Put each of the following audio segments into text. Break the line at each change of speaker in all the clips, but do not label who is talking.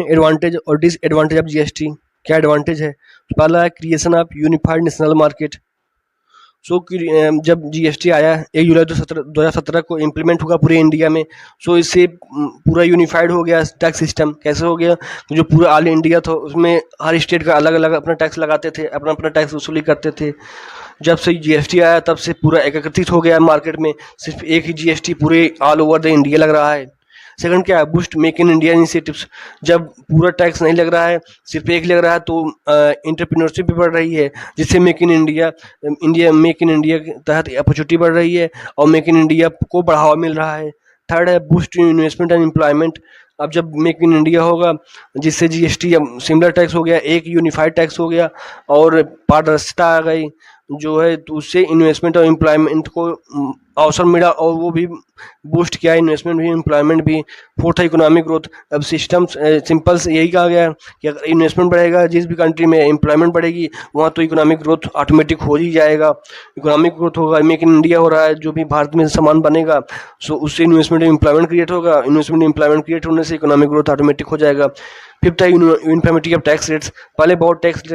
Advantage और disadvantage of GST. क्या advantage है? पहला है creation of unified national market. जब जीएसटी आया 1 जुलाई 2017 को इम्प्लीमेंट हुआ पूरे इंडिया में, इससे पूरा यूनिफाइड हो गया टैक्स सिस्टम। कैसे हो गया? जो पूरा ऑल इंडिया था उसमें हर स्टेट का अलग अलग अपना टैक्स लगाते थे, अपना अपना टैक्स वसूली करते थे। जब से जीएसटी आया तब से पूरा एकीकृत हो गया मार्केट में, सिर्फ एक ही जीएसटी पूरे ऑल ओवर द इंडिया लग रहा है। सेकंड क्या है? Boost make in India initiatives. जब पूरा टैक्स नहीं लग रहा है, सिर्फ एक लग रहा है, तो एंटरप्रेन्योरशिप भी बढ़ रही है, जिससे मेक इन इंडिया के तहत अपॉर्चुनिटी बढ़ रही है और मेक इन इंडिया को बढ़ावा मिल रहा है। थर्ड है बूस्ट इन्वेस्टमेंट एंड एम्प्लॉयमेंट। अब जब मेक इन इंडिया होगा, जिससे जीएसटी अब सिमिलर टैक्स हो गया, एक यूनिफाइड टैक्स हो गया और पारदर्शिता आ गई जो है, तो उससे इन्वेस्टमेंट और एम्प्लॉयमेंट को अवसर मिला और वो भी बूस्ट किया, इन्वेस्टमेंट भी एम्प्लॉयमेंट भी। फोर्थ है इकोनॉमिक ग्रोथ। अब सिस्टम सिंपल से यही कहा गया है कि अगर इन्वेस्टमेंट बढ़ेगा जिस भी कंट्री में, एम्प्लॉयमेंट बढ़ेगी वहाँ, तो इकोनॉमिक ग्रोथ ऑटोमेटिक हो ही जाएगा। इकोनॉमिक ग्रोथ होगा, मेक इन इंडिया हो रहा है, जो भी भारत में सामान बनेगा उससे इन्वेस्टमेंट एम्प्लॉयमेंट क्रिएट होगा, इन्वेस्टमेंट एम्प्लॉयमेंट क्रिएट होने से इकोनॉमिक ग्रोथ ऑटोमेटिक हो जाएगा। फिफ्थ है यूनिफॉर्मिटी ऑफ टैक्स रेट्स। पहले बहुत टैक्स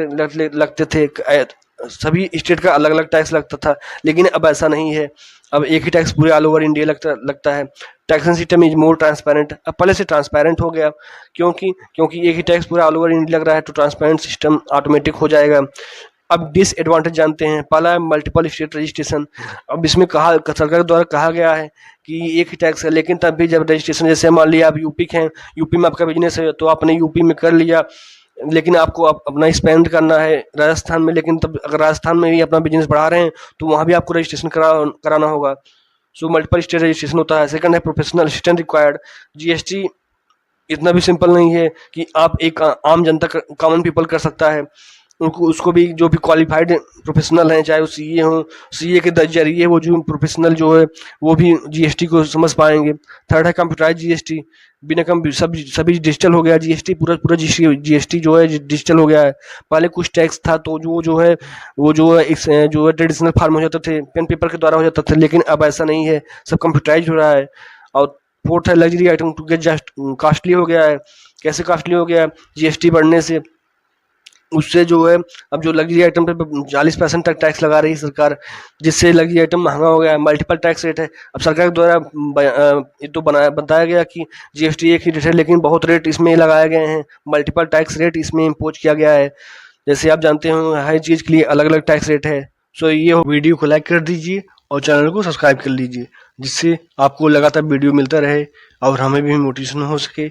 लगते थे, सभी स्टेट का अलग अलग टैक्स लगता था, लेकिन अब ऐसा नहीं है। अब एक ही टैक्स पूरे ऑल ओवर इंडिया लगता है। Taxation system is more transparent. अब पहले से ट्रांसपेरेंट हो गया, क्योंकि एक ही टैक्स पूरा ऑल ओवर इंडिया लग रहा है, तो ट्रांसपेरेंट सिस्टम ऑटोमेटिक हो जाएगा। अब डिसएडवांटेज जानते हैं। पहला है मल्टीपल स्टेट रजिस्ट्रेशन। अब इसमें सरकार द्वारा कहा गया है कि एक ही टैक्स है, लेकिन तब भी जब रजिस्ट्रेशन, जैसे मान लिया आप यूपी के हैं, यूपी में आपका बिजनेस है, तो आपने यूपी में कर लिया, लेकिन आपको अपना स्पेंड करना है राजस्थान में, लेकिन तब अगर राजस्थान में भी अपना बिजनेस बढ़ा रहे हैं तो वहाँ भी आपको रजिस्ट्रेशन कराना होगा। मल्टीपल स्टेट रजिस्ट्रेशन होता है। सेकंड है प्रोफेशनल असिस्टेंट रिक्वायर्ड। जीएसटी इतना भी सिंपल नहीं है कि आप एक आम जनता कॉमन पीपल कर सकता है। उसको भी जो भी क्वालिफाइड प्रोफेशनल हैं, चाहे वो सीए हों, सीए के जरिए वो जो प्रोफेशनल जो है वो भी जीएसटी को समझ पाएंगे। थर्ड है कंप्यूटराइज जीएसटी। बिना सभी डिजिटल हो गया जीएसटी, पूरा जीएसटी जो है डिजिटल हो गया है। पहले कुछ टैक्स था तो जो है ट्रेडिशनल फॉर्म हो जाते थे, पेन पेपर के द्वारा हो जाता था, लेकिन अब ऐसा नहीं है, सब कंप्यूटराइज हो रहा है। और फोर्थ है luxury item to get just costly हो गया है। कैसे कॉस्टली हो गया है? जीएसटी बढ़ने से, उससे जो है अब जो लग्जरी आइटम पे 40% तक टैक्स लगा रही है सरकार, जिससे लग्जरी आइटम महंगा हो गया है। मल्टीपल टैक्स रेट है। अब सरकार के द्वारा ये तो बताया गया कि जीएसटी एक ही रेट है, लेकिन बहुत रेट इसमें लगाए गए हैं, मल्टीपल टैक्स रेट इसमें इम्पोज किया गया है। जैसे आप जानते हो हर चीज़ के लिए अलग अलग टैक्स रेट है। ये वीडियो को लाइक कर दीजिए और चैनल को सब्सक्राइब कर लीजिए, जिससे आपको लगातार वीडियो मिलता रहे और हमें भी मोटिवेशन हो सके।